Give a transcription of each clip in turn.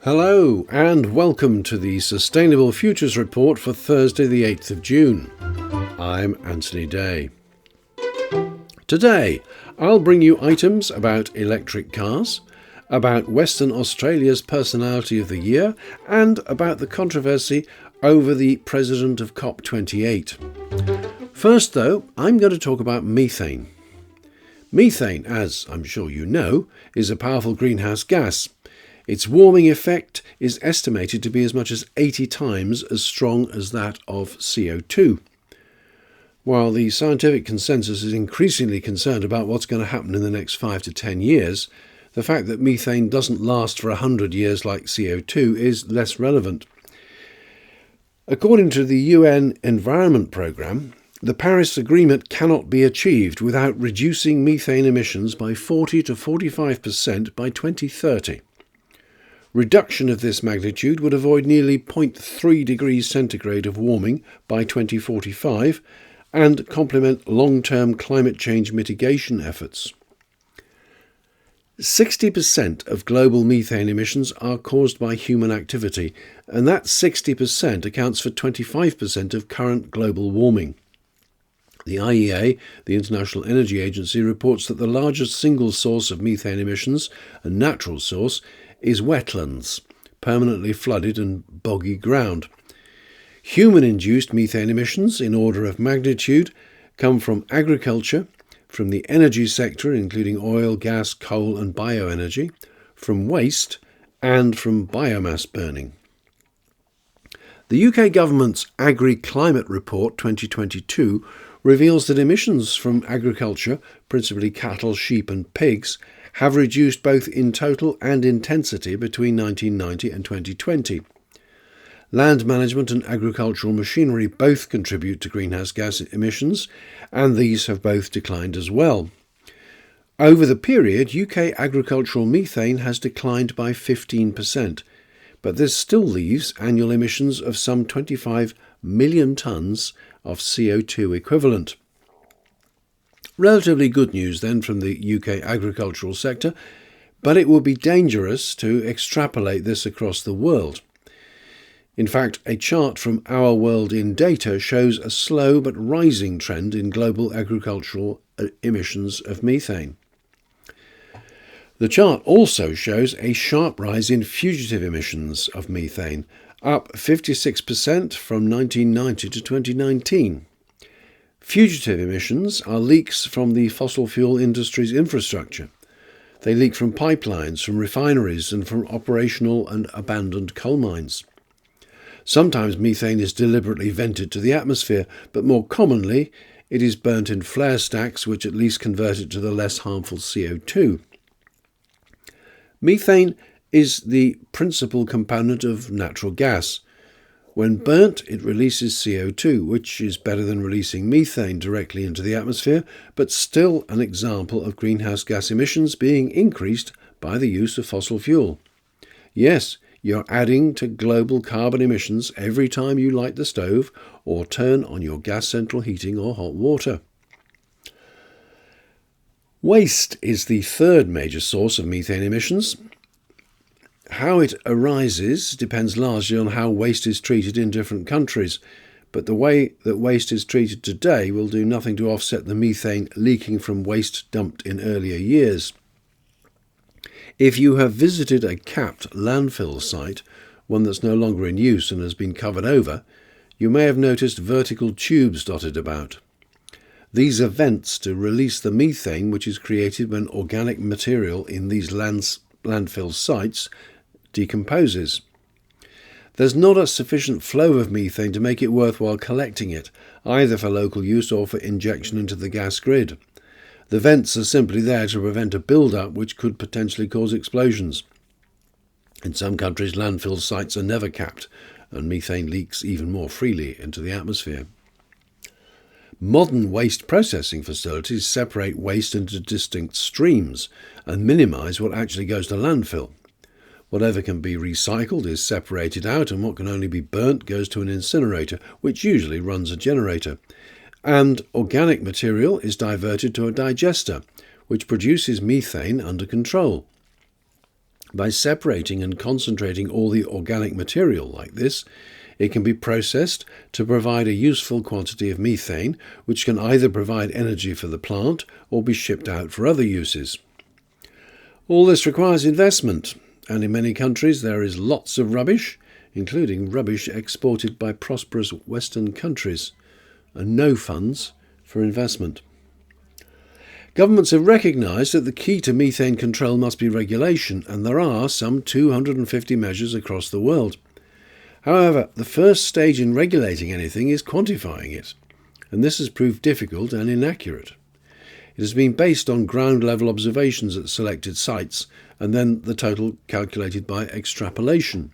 Hello and welcome to the Sustainable Futures Report for Thursday the 8th of June. I'm Anthony Day. Today I'll bring you items about electric cars, about Western Australia's Personality of the Year, and about the controversy over the president of COP28. First though, I'm going to talk about methane. Methane, as I'm sure you know, is a powerful greenhouse gas. Its warming effect is estimated to be as much as 80 times as strong as that of CO2. While the scientific consensus is increasingly concerned about what's going to happen in the next 5 to 10 years, the fact that methane doesn't last for 100 years like CO2 is less relevant. According to the UN Environment Programme, the Paris Agreement cannot be achieved without reducing methane emissions by 40 to 45% by 2030. Reduction of this magnitude would avoid nearly 0.3 degrees centigrade of warming by 2045 and complement long-term climate change mitigation efforts. 60% of global methane emissions are caused by human activity, and that 60% accounts for 25% of current global warming. The IEA, the International Energy Agency, reports that the largest single source of methane emissions, a natural source, is wetlands, permanently flooded and boggy ground. Human-induced methane emissions, in order of magnitude, come from agriculture, from the energy sector, including oil, gas, coal and bioenergy, from waste, and from biomass burning. The UK government's Agri-Climate Report 2022 reveals that emissions from agriculture, principally cattle, sheep and pigs, have reduced both in total and intensity between 1990 and 2020. Land management and agricultural machinery both contribute to greenhouse gas emissions, and these have both declined as well. Over the period, UK agricultural methane has declined by 15%, but this still leaves annual emissions of some 25 million tonnes of CO2 equivalent. Relatively good news then from the UK agricultural sector, but it would be dangerous to extrapolate this across the world. In fact, a chart from Our World in Data shows a slow but rising trend in global agricultural emissions of methane. The chart also shows a sharp rise in fugitive emissions of methane, up 56% from 1990 to 2019. Fugitive emissions are leaks from the fossil fuel industry's infrastructure. They leak from pipelines, from refineries and from operational and abandoned coal mines. Sometimes methane is deliberately vented to the atmosphere, but more commonly it is burnt in flare stacks which at least convert it to the less harmful CO2. Methane is the principal component of natural gas. When burnt, it releases CO2, which is better than releasing methane directly into the atmosphere, but still an example of greenhouse gas emissions being increased by the use of fossil fuel. Yes, you're adding to global carbon emissions every time you light the stove or turn on your gas central heating or hot water. Waste is the third major source of methane emissions. How it arises depends largely on how waste is treated in different countries, but the way that waste is treated today will do nothing to offset the methane leaking from waste dumped in earlier years. If you have visited a capped landfill site, one that's no longer in use and has been covered over, you may have noticed vertical tubes dotted about. These are vents to release the methane which is created when organic material in these landfill sites decomposes. There's not a sufficient flow of methane to make it worthwhile collecting it, either for local use or for injection into the gas grid. The vents are simply there to prevent a build-up which could potentially cause explosions. In some countries, landfill sites are never capped, and methane leaks even more freely into the atmosphere. Modern waste processing facilities separate waste into distinct streams and minimise what actually goes to landfill. Whatever can be recycled is separated out, and what can only be burnt goes to an incinerator, which usually runs a generator. And organic material is diverted to a digester, which produces methane under control. By separating and concentrating all the organic material like this, it can be processed to provide a useful quantity of methane, which can either provide energy for the plant or be shipped out for other uses. All this requires investment, and in many countries there is lots of rubbish, including rubbish exported by prosperous Western countries, and no funds for investment. Governments have recognised that the key to methane control must be regulation, and there are some 250 measures across the world. However, the first stage in regulating anything is quantifying it, and this has proved difficult and inaccurate. It has been based on ground-level observations at selected sites, and then the total calculated by extrapolation.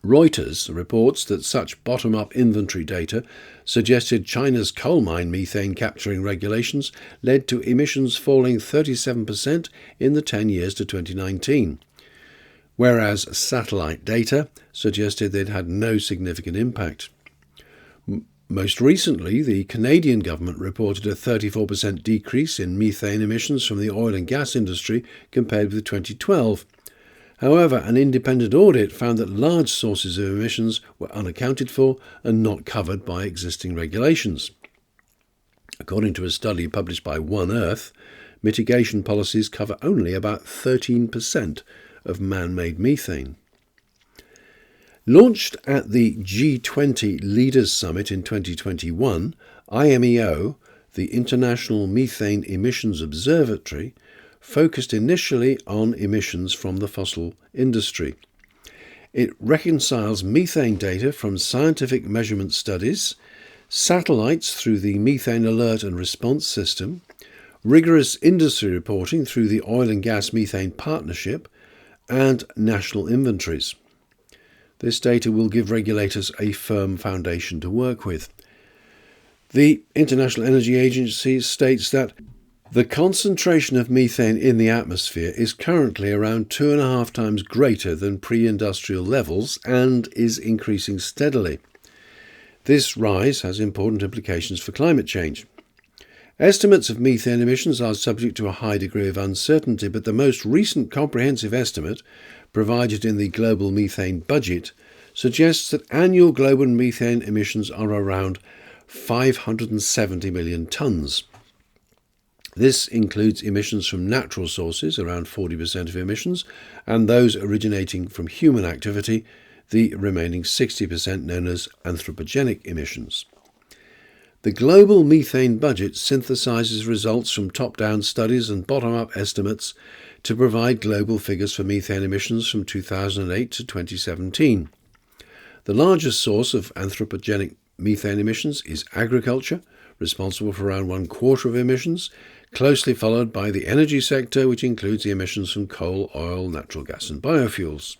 Reuters reports that such bottom-up inventory data suggested China's coal mine methane capturing regulations led to emissions falling 37% in the 10 years to 2019, whereas satellite data suggested they'd had no significant impact. Most recently, the Canadian government reported a 34% decrease in methane emissions from the oil and gas industry compared with 2012. However, an independent audit found that large sources of emissions were unaccounted for and not covered by existing regulations. According to a study published by One Earth, mitigation policies cover only about 13% of man-made methane. Launched at the G20 Leaders Summit in 2021, IMEO, the International Methane Emissions Observatory, focused initially on emissions from the fossil industry. It reconciles methane data from scientific measurement studies, satellites through the Methane Alert and Response System, rigorous industry reporting through the Oil and Gas Methane Partnership, and national inventories. This data will give regulators a firm foundation to work with. The International Energy Agency states that the concentration of methane in the atmosphere is currently around 2.5 times greater than pre-industrial levels and is increasing steadily. This rise has important implications for climate change. Estimates of methane emissions are subject to a high degree of uncertainty, but the most recent comprehensive estimate, provided in the Global Methane Budget, suggests that annual global methane emissions are around 570 million tonnes. This includes emissions from natural sources, around 40% of emissions, and those originating from human activity, the remaining 60% known as anthropogenic emissions. The Global Methane Budget synthesises results from top-down studies and bottom-up estimates to provide global figures for methane emissions from 2008 to 2017. The largest source of anthropogenic methane emissions is agriculture, responsible for around 1/4 of emissions, closely followed by the energy sector, which includes the emissions from coal, oil, natural gas and biofuels.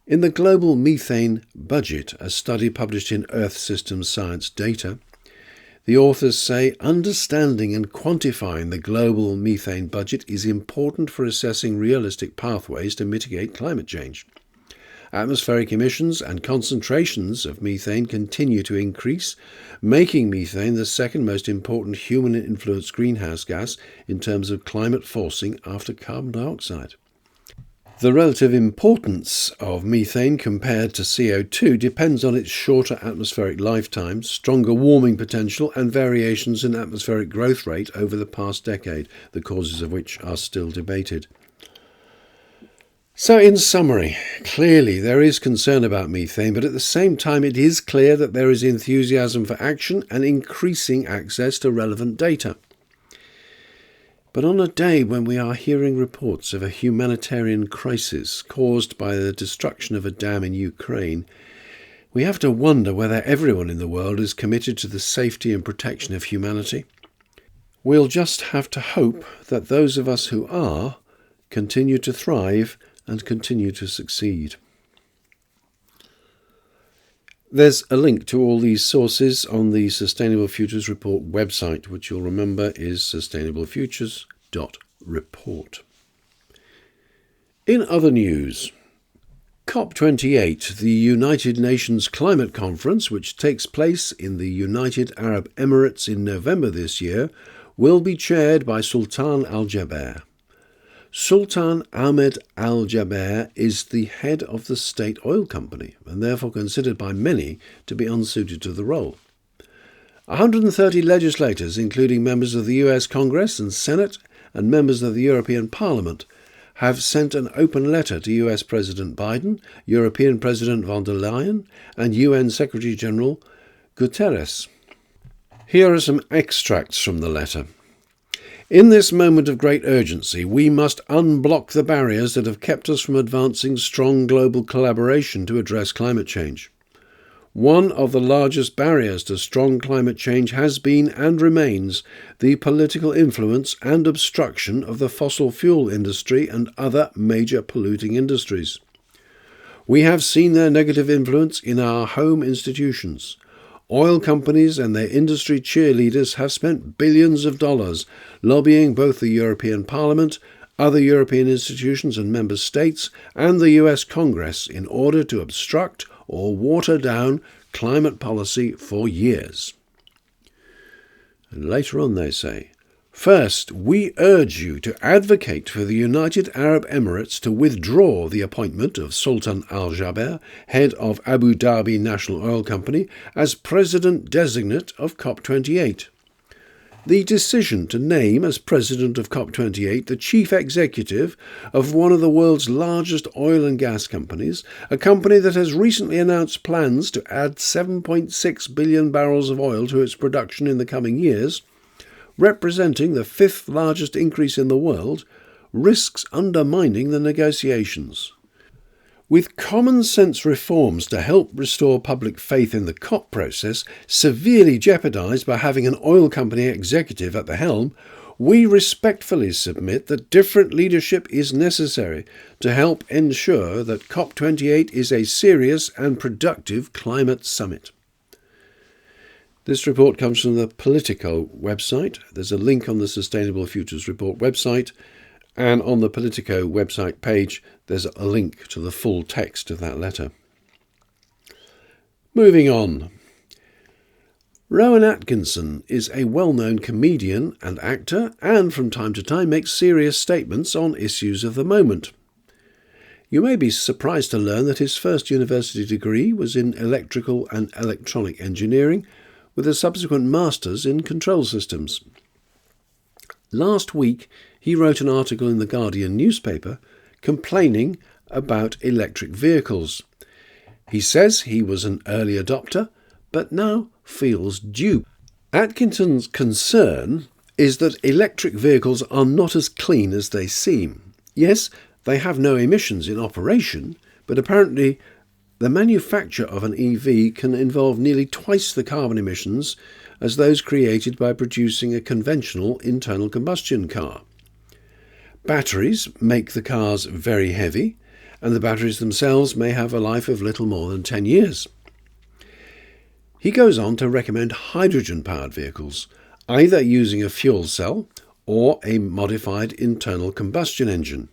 In the Global Methane Budget, a study published in Earth Systems Science Data, the authors say understanding and quantifying the global methane budget is important for assessing realistic pathways to mitigate climate change. Atmospheric emissions and concentrations of methane continue to increase, making methane the second most important human-influenced greenhouse gas in terms of climate forcing after carbon dioxide. The relative importance of methane compared to CO2 depends on its shorter atmospheric lifetime, stronger warming potential, and variations in atmospheric growth rate over the past decade, the causes of which are still debated. So in summary, clearly there is concern about methane, but at the same time it is clear that there is enthusiasm for action and increasing access to relevant data. But on a day when we are hearing reports of a humanitarian crisis caused by the destruction of a dam in Ukraine, we have to wonder whether everyone in the world is committed to the safety and protection of humanity. We'll just have to hope that those of us who are continue to thrive and continue to succeed. There's a link to all these sources on the Sustainable Futures Report website, which you'll remember is sustainablefutures.report. In other news, COP28, the United Nations Climate Conference, which takes place in the United Arab Emirates in November this year, will be chaired by Sultan Al-Jaber. Sultan Ahmed Al-Jaber is the head of the state oil company and therefore considered by many to be unsuited to the role. 130 legislators, including members of the US Congress and Senate and members of the European Parliament, have sent an open letter to US President Biden, European President von der Leyen, and UN Secretary-General Guterres. Here are some extracts from the letter. In this moment of great urgency, we must unblock the barriers that have kept us from advancing strong global collaboration to address climate change. One of the largest barriers to strong climate change has been and remains the political influence and obstruction of the fossil fuel industry and other major polluting industries. We have seen their negative influence in our home institutions. Oil companies and their industry cheerleaders have spent billions of dollars lobbying both the European Parliament, other European institutions and member states, and the US Congress in order to obstruct or water down climate policy for years. And later on they say, first, we urge you to advocate for the United Arab Emirates to withdraw the appointment of Sultan Al-Jaber, head of Abu Dhabi National Oil Company, as president-designate of COP28. The decision to name as president of COP28 the chief executive of one of the world's largest oil and gas companies, a company that has recently announced plans to add 7.6 billion barrels of oil to its production in the coming years, representing the fifth largest increase in the world, risks undermining the negotiations. With common-sense reforms to help restore public faith in the COP process severely jeopardised by having an oil company executive at the helm, we respectfully submit that different leadership is necessary to help ensure that COP28 is a serious and productive climate summit. This report comes from the Politico website. There's a link on the Sustainable Futures Report website, and on the Politico website page there's a link to the full text of that letter. Moving on. Rowan Atkinson is a well-known comedian and actor, and from time to time makes serious statements on issues of the moment. You may be surprised to learn that his first university degree was in electrical and electronic engineering, with a subsequent master's in control systems. Last week, he wrote an article in the Guardian newspaper complaining about electric vehicles. He says he was an early adopter, but now feels duped. Atkinson's concern is that electric vehicles are not as clean as they seem. Yes, they have no emissions in operation, but apparently the manufacture of an EV can involve nearly twice the carbon emissions as those created by producing a conventional internal combustion car. Batteries make the cars very heavy, and the batteries themselves may have a life of little more than 10 years. He goes on to recommend hydrogen-powered vehicles, either using a fuel cell or a modified internal combustion engine.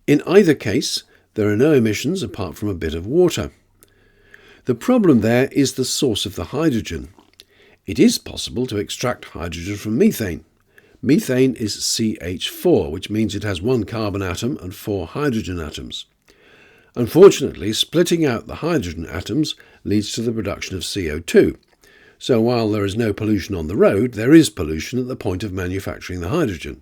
In either case, there are no emissions apart from a bit of water. The problem there is the source of the hydrogen. It is possible to extract hydrogen from methane. Methane is CH4, which means it has one carbon atom and 4 hydrogen atoms. Unfortunately, splitting out the hydrogen atoms leads to the production of CO2. So while there is no pollution on the road, there is pollution at the point of manufacturing the hydrogen.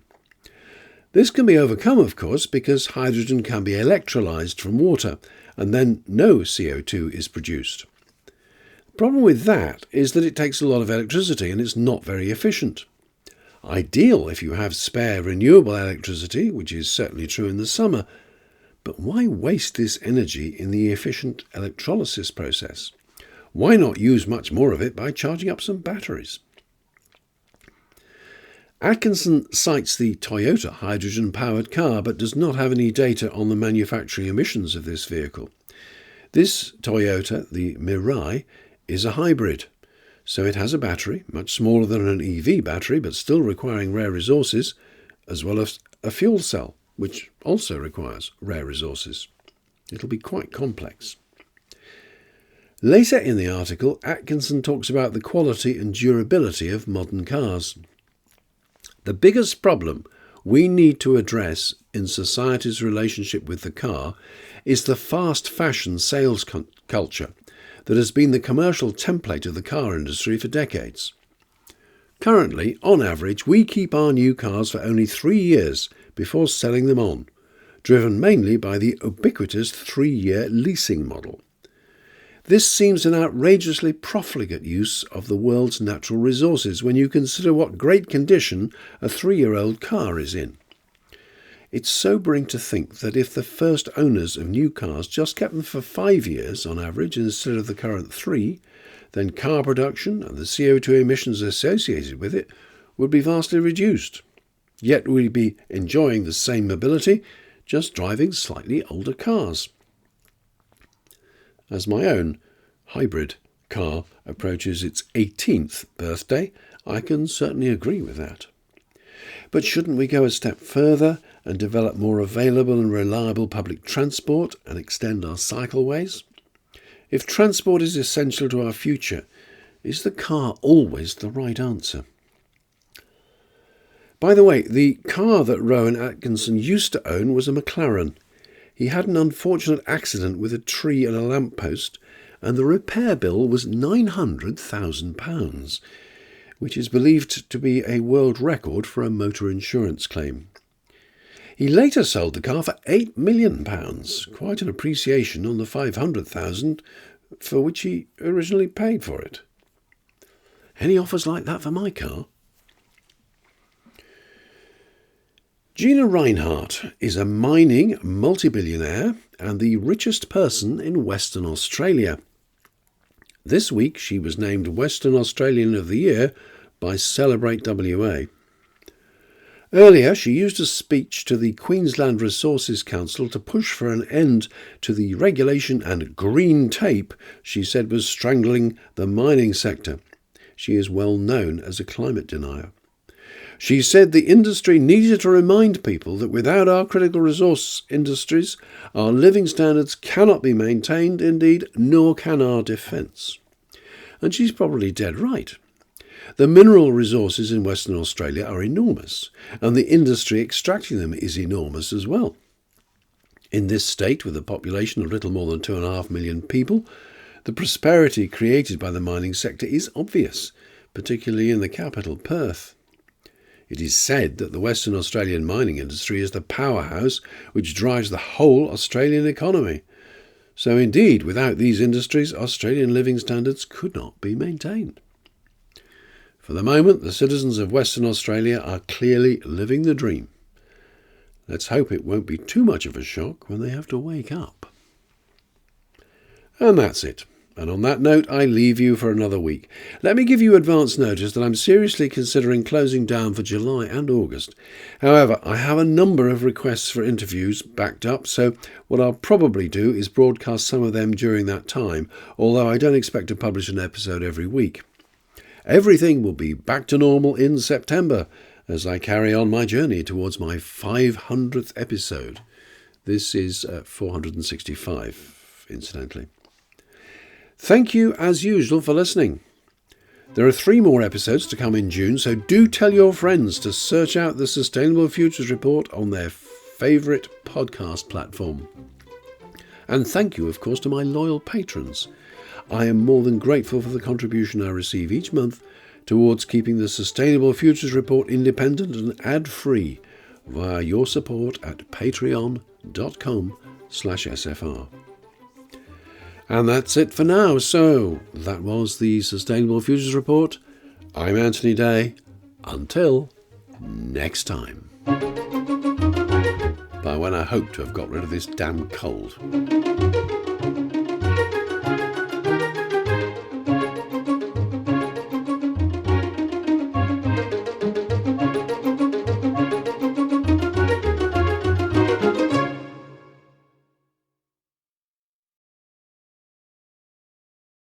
This can be overcome, of course, because hydrogen can be electrolyzed from water, and then no CO2 is produced. The problem with that is that it takes a lot of electricity and it's not very efficient. Ideal if you have spare renewable electricity, which is certainly true in the summer, but why waste this energy in the efficient electrolysis process? Why not use much more of it by charging up some batteries? Atkinson cites the Toyota hydrogen-powered car, but does not have any data on the manufacturing emissions of this vehicle. This Toyota, the Mirai, is a hybrid, so it has a battery, much smaller than an EV battery, but still requiring rare resources, as well as a fuel cell, which also requires rare resources. It'll be quite complex. Later in the article, Atkinson talks about the quality and durability of modern cars. The biggest problem we need to address in society's relationship with the car is the fast fashion sales culture that has been the commercial template of the car industry for decades. Currently, on average, we keep our new cars for only 3 years before selling them on, driven mainly by the ubiquitous 3-year leasing model. This seems an outrageously profligate use of the world's natural resources when you consider what great condition a 3-year-old car is in. It's sobering to think that if the first owners of new cars just kept them for 5 years on average instead of the current 3, then car production and the CO2 emissions associated with it would be vastly reduced. Yet we'd be enjoying the same mobility, just driving slightly older cars. As my own hybrid car approaches its 18th birthday, I can certainly agree with that. But shouldn't we go a step further and develop more available and reliable public transport and extend our cycleways? If transport is essential to our future, is the car always the right answer? By the way, the car that Rowan Atkinson used to own was a McLaren. He had an unfortunate accident with a tree and a lamppost, and the repair bill was £900,000, which is believed to be a world record for a motor insurance claim. He later sold the car for £8 million, quite an appreciation on the $500,000 for which he originally paid for it. Any offers like that for my car? Gina Rinehart is a mining multi-billionaire and the richest person in Western Australia. This week she was named Western Australian of the Year by Celebrate WA. Earlier she used a speech to the Queensland Resources Council to push for an end to the regulation and green tape she said was strangling the mining sector. She is well known as a climate denier. She said the industry needed to remind people that without our critical resource industries, our living standards cannot be maintained, indeed, nor can our defence. And she's probably dead right. The mineral resources in Western Australia are enormous, and the industry extracting them is enormous as well. In this state, with a population of little more than 2.5 million people, the prosperity created by the mining sector is obvious, particularly in the capital, Perth. It is said that the Western Australian mining industry is the powerhouse which drives the whole Australian economy. So indeed, without these industries, Australian living standards could not be maintained. For the moment, the citizens of Western Australia are clearly living the dream. Let's hope it won't be too much of a shock when they have to wake up. And that's it. And on that note, I leave you for another week. Let me give you advance notice that I'm seriously considering closing down for July and August. However, I have a number of requests for interviews backed up, so what I'll probably do is broadcast some of them during that time, although I don't expect to publish an episode every week. Everything will be back to normal in September as I carry on my journey towards my 500th episode. This is 465, incidentally. Thank you, as usual, for listening. There are 3 more episodes to come in June, so do tell your friends to search out the Sustainable Futures Report on their favourite podcast platform. And thank you, of course, to my loyal patrons. I am more than grateful for the contribution I receive each month towards keeping the Sustainable Futures Report independent and ad-free via your support at patreon.com/SFR. And that's it for now. So, that was the Sustainable Futures Report. I'm Anthony Day. Until next time. By when I hope to have got rid of this damn cold.